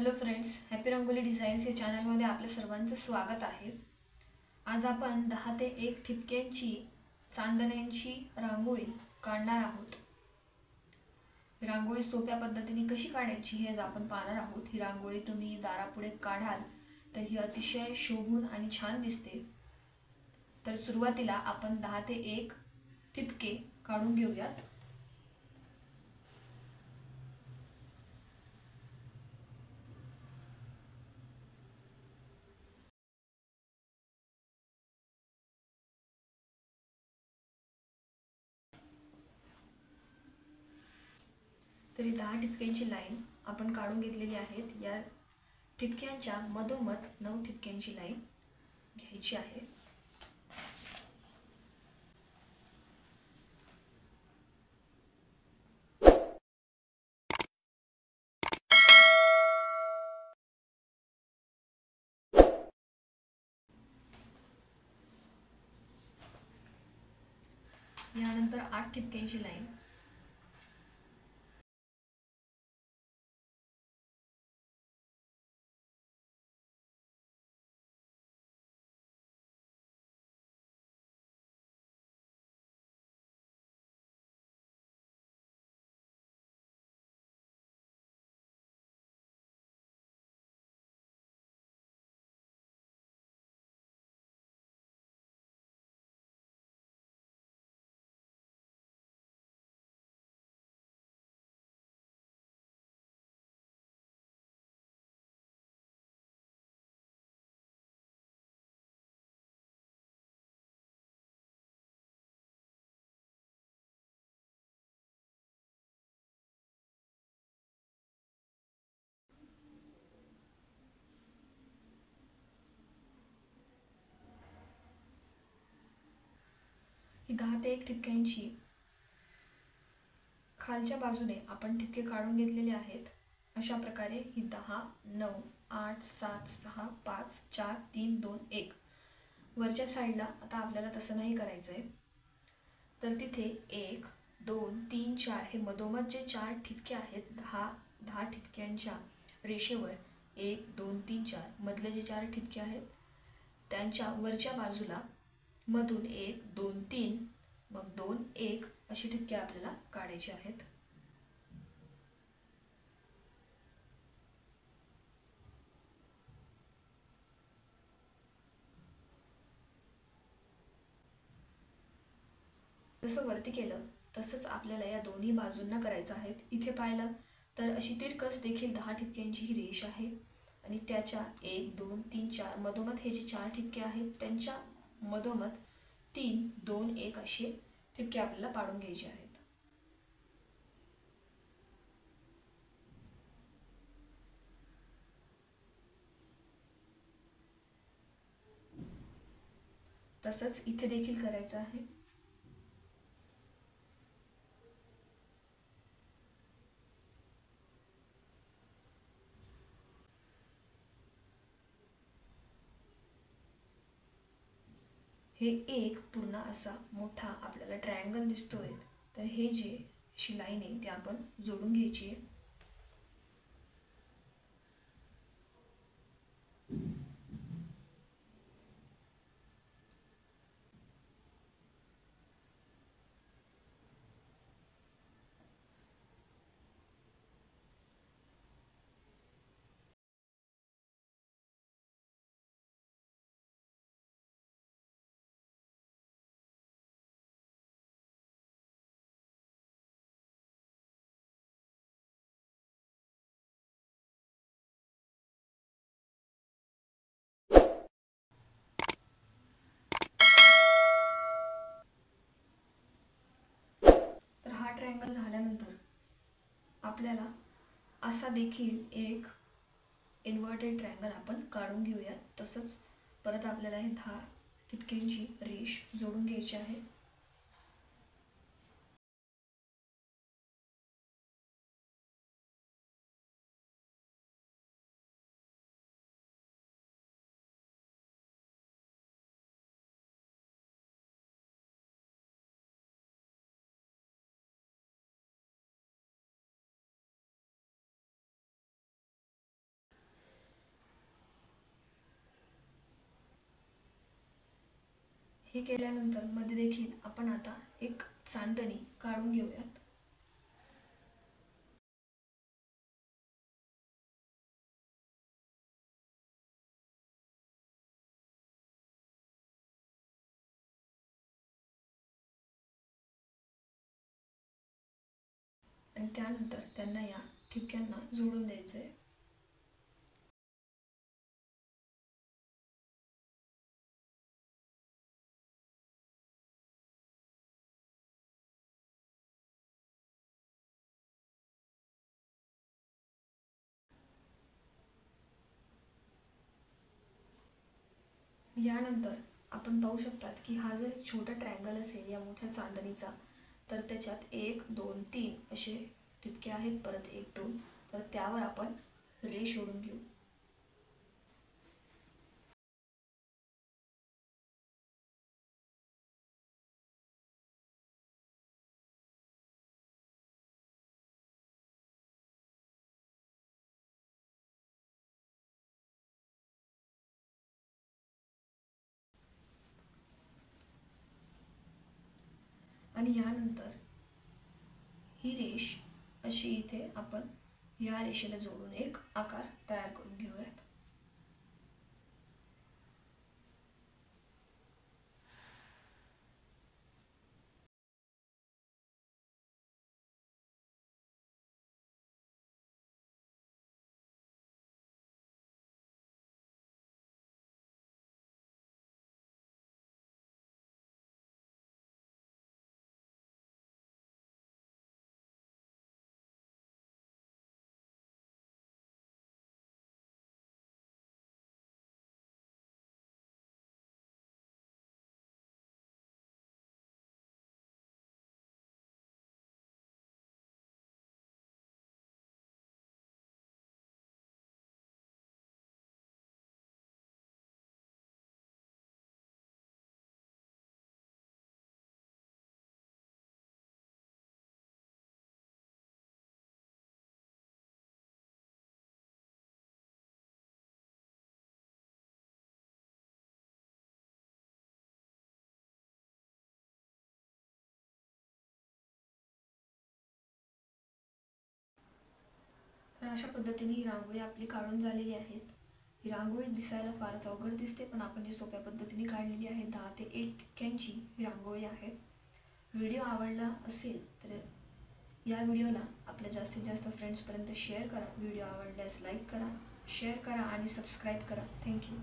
Hello friends, happy rangoli designs या चॅनलमध्ये आपल्या सर्वांचं स्वागत आहे। आज आपण 10 ते 1 ठिपक्यांची चांदण्यांची रांगोळी काढणार आहोत। रांगोळी सोप्या पद्धतीने कशी काढायची हे आज आपण पाहणार आहोत। ही रांगोळी तुम्ही दारापुढे काढाल तर ही अतिशय शोभून आणि छान दिसते। तर सुरुवातीला आपण 10 ते 1 ठिपके काढून घेऊयात। तरी 10 ठिपक्यांची लाईन आपण काढून घेतलेली आहेत। या ठिपक्यांच्या मधोमध 9 ठिपक्यांची लाईन घ्यायची आहे। यानंतर 8 ठिपक्यांची लाईन ही 10 ते 1 ठिपक्यांची खालच्या बाजूने आपण ठिपके काढून घेतलेले आहेत। अशा प्रकारे ही 10, 9, 8, 7, 6, 5, 4, 3, 2, 1 वरच्या साईडला आता आपल्याला तसं नाही करायचं आहे। तर तिथे 1, 2, 3, 4 हे मधोमध जे 4 ठिपके आहेत 10 ठिपक्यांच्या रेषेवर 1, 2, 3, 4 मधले जे 4 ठिपके आहेत त्यांच्या वरच्या बाजूला मधून 1, 2, 3 मग 2, 1 अशी ठिपके आपल्याला काढायची आहेत। जसं वरती केलं तसंच आपल्याला या दोन्ही बाजूंना करायचं आहे। इथे पाहिलं तर अशी तिरकस देखील 10 ठिपक्यांची ही रेष आहे आणि त्याच्या 1, 2, 3, 4 मधोमध हे जे 4 ठिपके आहेत त्यांच्या मधोमध 3, 2, 1 असे ठिपके आपल्याला पाडून घ्यायचे आहेत। तसंच इथे देखील करायचं आहे। हे एक पूर्ण असा मोठा आपल्याला ट्रायंगल दिसतोय। तर हे जे अशी लाईन आहे ती आपण जोडून घ्यायची आहे। तर हा ट्रायंगल झाल्यानंतर आपल्याला असा देखील एक इन्व्हर्टेड ट्रायंगल आपण काढून घेऊया। तसंच परत आपल्याला हे 10 ठिपक्यांची रेष जोडून घ्यायची आहे। हे केल्यानंतर मध्ये देखील आपण आता एक चांदणी काढून घेऊयात. आणि त्यानंतर त्यांना या ठिपक्यांना जोडून द्यायचं आहे. यानंतर आपण पाहू शकतात की हा जर एक छोटा ट्रायंगल असेल या मोठ्या चांदणीचा, तर त्याच्यात 1 2 3 असे ठिपके आहेत, परत 1 2, तर त्यावर आपण रेष ओढून घेऊ. आणि यानंतर ही रेष अशी इथे आपण या रेषेला जोडून एक आकार तयार करून घेऊयात. तर अशा पद्धतीने ही रांगोळी आपली काढून झालेली आहे. ही रांगोळी दिसायला फारच अवघड दिसते, पण आपण ही सोप्या पद्धतीने काढलेली आहे. 10 ते 1 ठिपक्यांची ही रांगोळी आहे. व्हिडिओ आवडला असेल तर या व्हिडिओला आपल्या जास्तीत जास्त फ्रेंड्सपर्यंत शेअर करा. व्हिडिओ आवडल्यास लाईक करा, शेअर करा आणि सबस्क्राईब करा. थँक्यू.